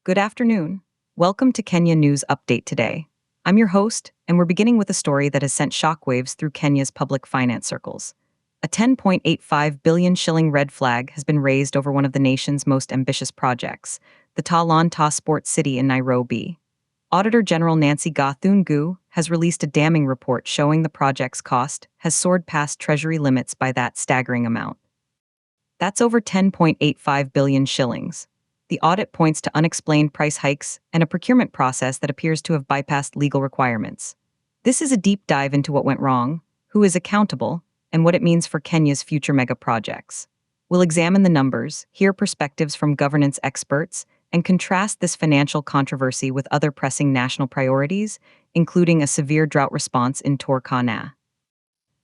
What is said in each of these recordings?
Good afternoon. Welcome to Kenya News Update today. I'm your host, and we're beginning with a story that has sent shockwaves through Kenya's public finance circles. A 10.85 billion shilling red flag has been raised over one of the nation's most ambitious projects, the Talanta Sports City in Nairobi. Auditor General Nancy Gathungu has released a damning report showing the project's cost has soared past Treasury limits by that staggering amount. That's over 10.85 billion shillings. The audit points to unexplained price hikes and a procurement process that appears to have bypassed legal requirements. This is a deep dive into what went wrong, who is accountable, and what it means for Kenya's future mega projects. We'll examine the numbers, hear perspectives from governance experts, and contrast this financial controversy with other pressing national priorities, including a severe drought response in Turkana.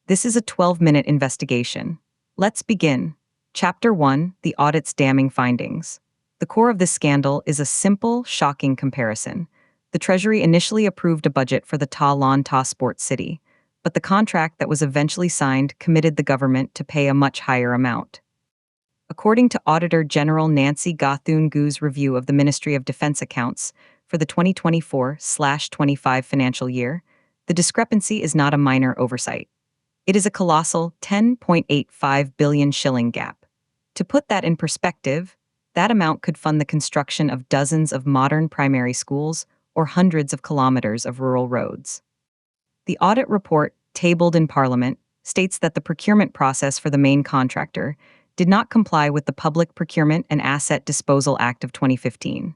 This is a 12-minute investigation. Let's begin. Chapter 1: The Audit's Damning Findings. The core of this scandal is a simple, shocking comparison. The Treasury initially approved a budget for the Talanta Sports City, but the contract that was eventually signed committed the government to pay a much higher amount. According to Auditor General Nancy Gathungu's review of the Ministry of Defense accounts for the 2024/25 financial year, the discrepancy is not a minor oversight. It is a colossal 10.85 billion shilling gap. To put that in perspective, that amount could fund the construction of dozens of modern primary schools or hundreds of kilometers of rural roads. The audit report, tabled in Parliament, states that the procurement process for the main contractor did not comply with the Public Procurement and Asset Disposal Act of 2015.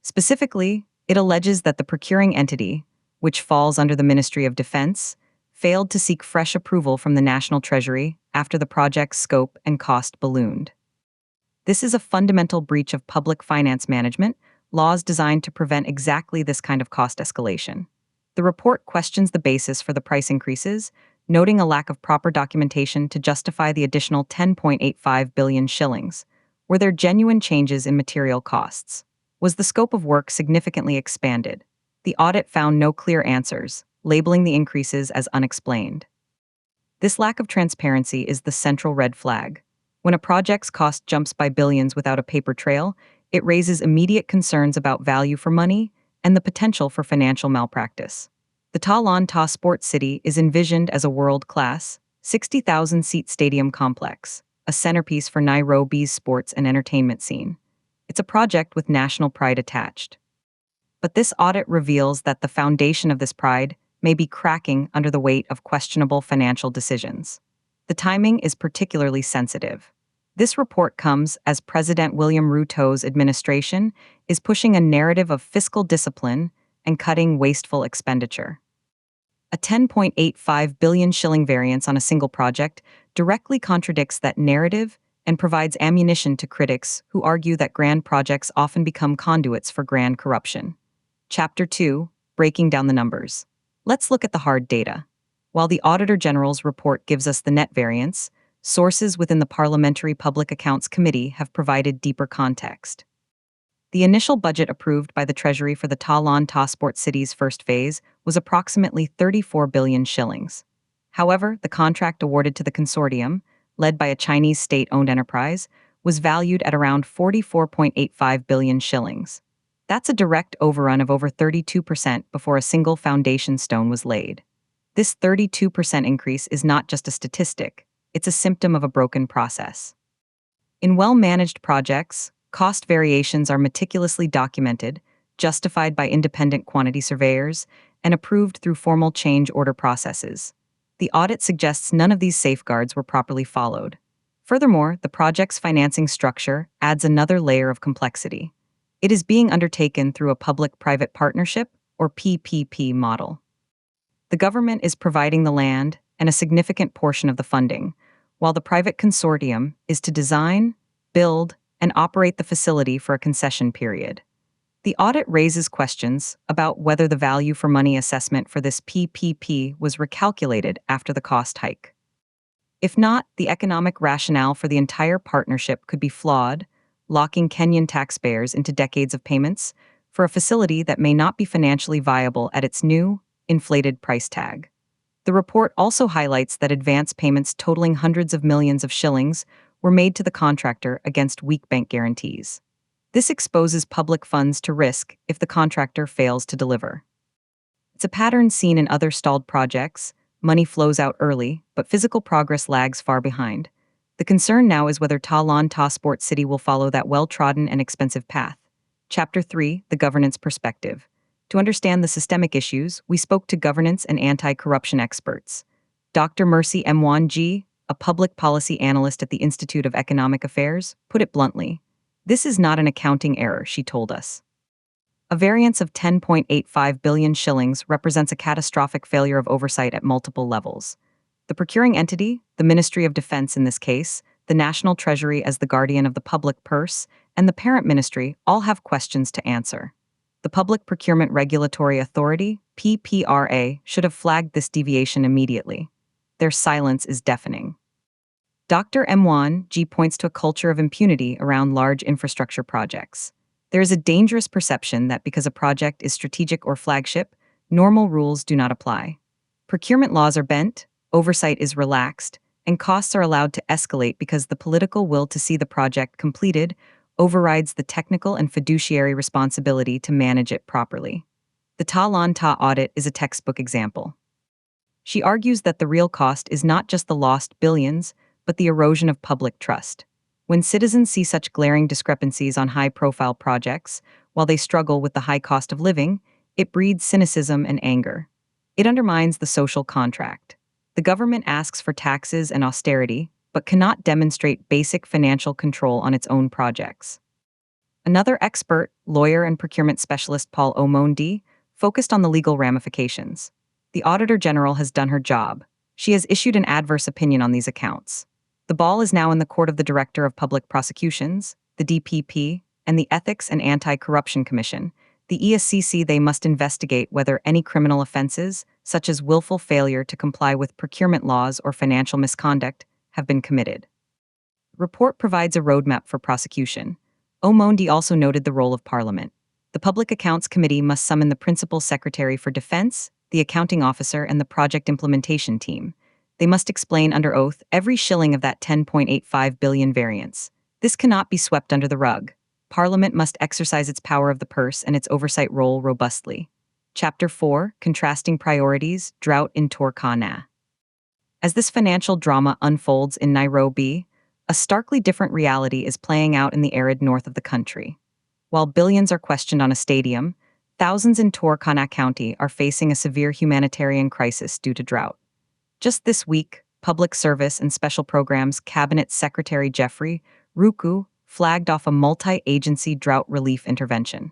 Specifically, it alleges that the procuring entity, which falls under the Ministry of Defense, failed to seek fresh approval from the National Treasury after the project's scope and cost ballooned. This is a fundamental breach of public finance management, laws designed to prevent exactly this kind of cost escalation. The report questions the basis for the price increases, noting a lack of proper documentation to justify the additional 10.85 billion shillings. Were there genuine changes in material costs? Was the scope of work significantly expanded? The audit found no clear answers, labeling the increases as unexplained. This lack of transparency is the central red flag. When a project's cost jumps by billions without a paper trail, it raises immediate concerns about value for money and the potential for financial malpractice. The Talanta Sports City is envisioned as a world-class, 60,000-seat stadium complex, a centerpiece for Nairobi's sports and entertainment scene. It's a project with national pride attached. But this audit reveals that the foundation of this pride may be cracking under the weight of questionable financial decisions. The timing is particularly sensitive. This report comes as President William Ruto's administration is pushing a narrative of fiscal discipline and cutting wasteful expenditure. A 10.85 billion shilling variance on a single project directly contradicts that narrative and provides ammunition to critics who argue that grand projects often become conduits for grand corruption. Chapter 2: Breaking down the numbers. Let's look at the hard data. While the Auditor General's report gives us the net variance, sources within the Parliamentary Public Accounts Committee have provided deeper context. The initial budget approved by the Treasury for the Talanta Sports City's first phase was approximately 34 billion shillings. However, the contract awarded to the consortium, led by a Chinese state-owned enterprise, was valued at around 44.85 billion shillings. That's a direct overrun of over 32% before a single foundation stone was laid. This 32% increase is not just a statistic, it's a symptom of a broken process. In well-managed projects, cost variations are meticulously documented, justified by independent quantity surveyors, and approved through formal change order processes. The audit suggests none of these safeguards were properly followed. Furthermore, the project's financing structure adds another layer of complexity. It is being undertaken through a public-private partnership, or PPP model. The government is providing the land and a significant portion of the funding, while the private consortium is to design, build, and operate the facility for a concession period. The audit raises questions about whether the value for money assessment for this PPP was recalculated after the cost hike. If not, the economic rationale for the entire partnership could be flawed, locking Kenyan taxpayers into decades of payments for a facility that may not be financially viable at its new, inflated price tag. The report also highlights that advance payments totaling hundreds of millions of shillings were made to the contractor against weak bank guarantees. This exposes public funds to risk if the contractor fails to deliver. It's a pattern seen in other stalled projects. Money flows out early, but physical progress lags far behind. The concern now is whether Talanta Sport City will follow that well-trodden and expensive path. Chapter 3: The Governance Perspective. To understand the systemic issues, we spoke to governance and anti-corruption experts. Dr. Mercy Mwangi, a public policy analyst at the Institute of Economic Affairs, put it bluntly. This is not an accounting error, she told us. A variance of 10.85 billion shillings represents a catastrophic failure of oversight at multiple levels. The procuring entity, the Ministry of Defense in this case, the National Treasury as the guardian of the public purse, and the parent ministry all have questions to answer. The Public Procurement Regulatory Authority, PPRA, should have flagged this deviation immediately. Their silence is deafening. Dr. Mwangi points to a culture of impunity around large infrastructure projects. There is a dangerous perception that because a project is strategic or flagship, normal rules do not apply. Procurement laws are bent, oversight is relaxed, and costs are allowed to escalate because the political will to see the project completed overrides the technical and fiduciary responsibility to manage it properly. The Talanta audit is a textbook example. She argues that the real cost is not just the lost billions, but the erosion of public trust. When citizens see such glaring discrepancies on high-profile projects, while they struggle with the high cost of living, it breeds cynicism and anger. It undermines the social contract. The government asks for taxes and austerity, but cannot demonstrate basic financial control on its own projects. Another expert, lawyer and procurement specialist Paul Omondi, focused on the legal ramifications. The Auditor General has done her job. She has issued an adverse opinion on these accounts. The ball is now in the court of the Director of Public Prosecutions, the DPP, and the Ethics and Anti-Corruption Commission, the ESCC. They must investigate whether any criminal offenses, such as willful failure to comply with procurement laws or financial misconduct, have been committed. The report provides a roadmap for prosecution. Omondi also noted the role of Parliament. The Public Accounts Committee must summon the Principal Secretary for Defense, the Accounting Officer, and the Project Implementation Team. They must explain under oath every shilling of that 10.85 billion variance. This cannot be swept under the rug. Parliament must exercise its power of the purse and its oversight role robustly. Chapter 4: Contrasting Priorities, Drought in Turkana. As this financial drama unfolds in Nairobi, a starkly different reality is playing out in the arid north of the country. While billions are questioned on a stadium, thousands in Turkana County are facing a severe humanitarian crisis due to drought. Just this week, Public Service and Special Programs Cabinet Secretary Jeffrey Ruku flagged off a multi-agency drought relief intervention.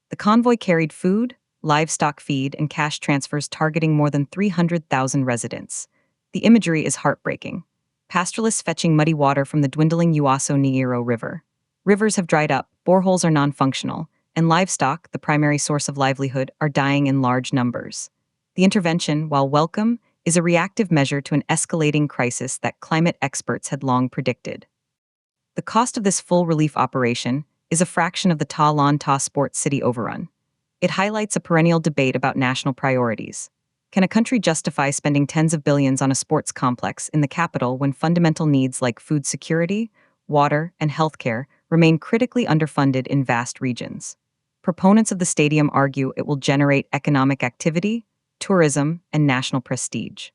The convoy carried food, livestock feed, and cash transfers targeting more than 300,000 residents. The imagery is heartbreaking. Pastoralists fetching muddy water from the dwindling Uaso Nyiro River. Rivers have dried up, boreholes are non-functional, and livestock, the primary source of livelihood, are dying in large numbers. The intervention, while welcome, is a reactive measure to an escalating crisis that climate experts had long predicted. The cost of this full relief operation is a fraction of the Talanta Sport City overrun. It highlights a perennial debate about national priorities. Can a country justify spending tens of billions on a sports complex in the capital when fundamental needs like food security, water, and healthcare remain critically underfunded in vast regions? Proponents of the stadium argue it will generate economic activity, tourism, and national prestige.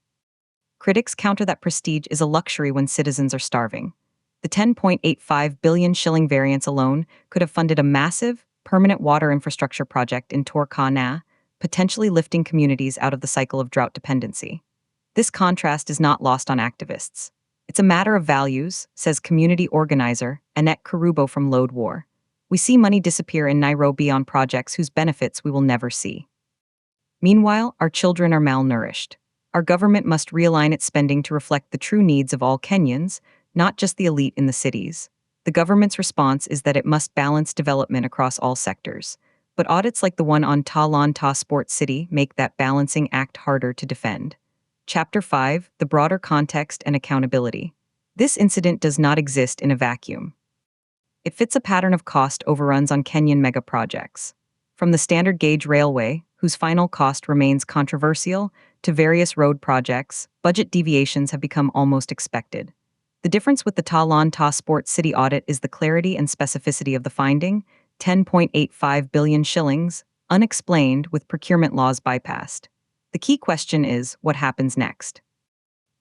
Critics counter that prestige is a luxury when citizens are starving. The 10.85 billion shilling variance alone could have funded a massive, permanent water infrastructure project in Turkana, potentially lifting communities out of the cycle of drought dependency. This contrast is not lost on activists. It's a matter of values, says community organizer Annette Karubo from Lode War. We see money disappear in Nairobi on projects whose benefits we will never see. Meanwhile, our children are malnourished. Our government must realign its spending to reflect the true needs of all Kenyans, not just the elite in the cities. The government's response is that it must balance development across all sectors. But audits like the one on Talanta Sport City make that balancing act harder to defend. Chapter 5: The Broader Context and Accountability. This incident does not exist in a vacuum. It fits a pattern of cost overruns on Kenyan mega projects. From the standard gauge railway, whose final cost remains controversial, to various road projects, budget deviations have become almost expected. The difference with the Talanta Sports City audit is the clarity and specificity of the finding, 10.85 billion shillings, unexplained with procurement laws bypassed. The key question is, what happens next?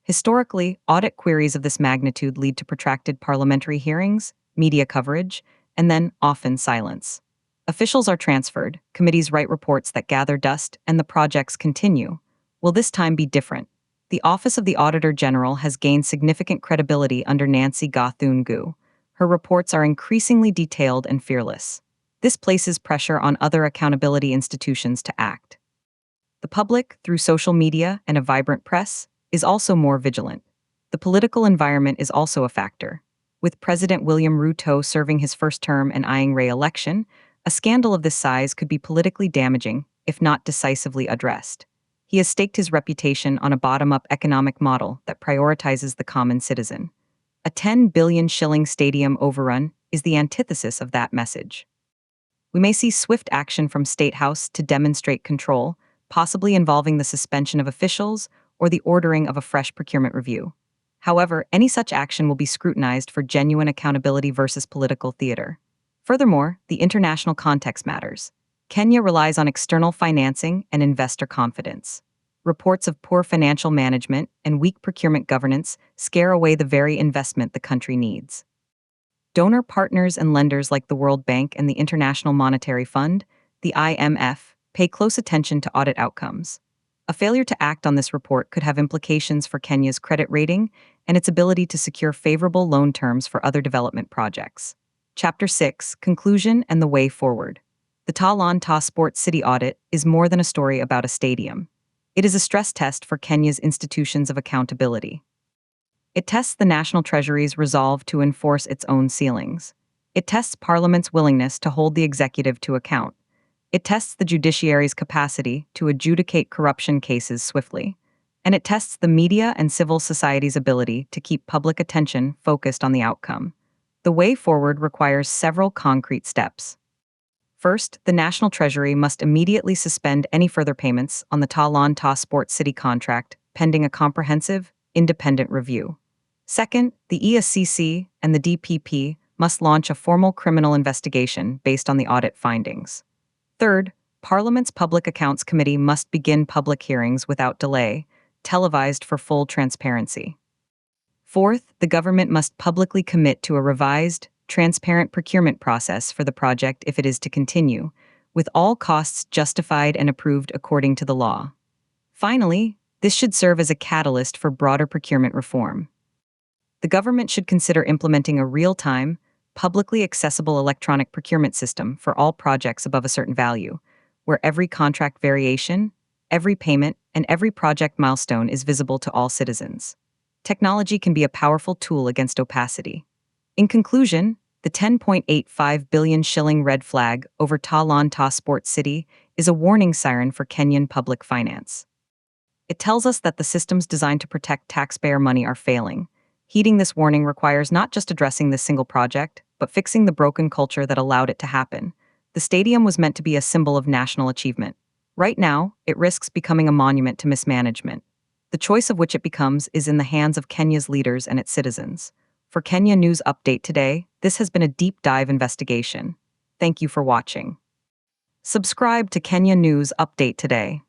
Historically, audit queries of this magnitude lead to protracted parliamentary hearings, media coverage, and then, often, silence. Officials are transferred, committees write reports that gather dust, and the projects continue. Will this time be different? The Office of the Auditor General has gained significant credibility under Nancy Gathun-Gu. Her reports are increasingly detailed and fearless. This places pressure on other accountability institutions to act. The public, through social media and a vibrant press, is also more vigilant. The political environment is also a factor. With President William Ruto serving his first term and eyeing re-election, a scandal of this size could be politically damaging if not decisively addressed. He has staked his reputation on a bottom-up economic model that prioritizes the common citizen. A 10 billion shilling stadium overrun is the antithesis of that message. We may see swift action from State House to demonstrate control, possibly involving the suspension of officials or the ordering of a fresh procurement review. However, any such action will be scrutinized for genuine accountability versus political theater. Furthermore, the international context matters. Kenya relies on external financing and investor confidence. Reports of poor financial management and weak procurement governance scare away the very investment the country needs. Donor partners and lenders like the World Bank and the International Monetary Fund, the IMF, pay close attention to audit outcomes. A failure to act on this report could have implications for Kenya's credit rating and its ability to secure favorable loan terms for other development projects. Chapter 6: Conclusion and the Way Forward. The Talanta Sports City audit is more than a story about a stadium. It is a stress test for Kenya's institutions of accountability. It tests the National Treasury's resolve to enforce its own ceilings. It tests Parliament's willingness to hold the executive to account. It tests the judiciary's capacity to adjudicate corruption cases swiftly. And it tests the media and civil society's ability to keep public attention focused on the outcome. The way forward requires several concrete steps. First, the National Treasury must immediately suspend any further payments on the Talanta Sports City contract pending a comprehensive, independent review. Second, the ESCC and the DPP must launch a formal criminal investigation based on the audit findings. Third, Parliament's Public Accounts Committee must begin public hearings without delay, televised for full transparency. Fourth, the government must publicly commit to a revised, transparent procurement process for the project if it is to continue, with all costs justified and approved according to the law. Finally, this should serve as a catalyst for broader procurement reform. The government should consider implementing a real-time, publicly accessible electronic procurement system for all projects above a certain value, where every contract variation, every payment, and every project milestone is visible to all citizens. Technology can be a powerful tool against opacity. In conclusion, the 10.85 billion shilling red flag over Talanta Sports City is a warning siren for Kenyan public finance. It tells us that the systems designed to protect taxpayer money are failing. Heeding this warning requires not just addressing this single project, but fixing the broken culture that allowed it to happen. The stadium was meant to be a symbol of national achievement. Right now, it risks becoming a monument to mismanagement. The choice of which it becomes is in the hands of Kenya's leaders and its citizens. For Kenya News Update today, this has been a deep dive investigation. Thank you for watching. Subscribe to Kenya News Update today.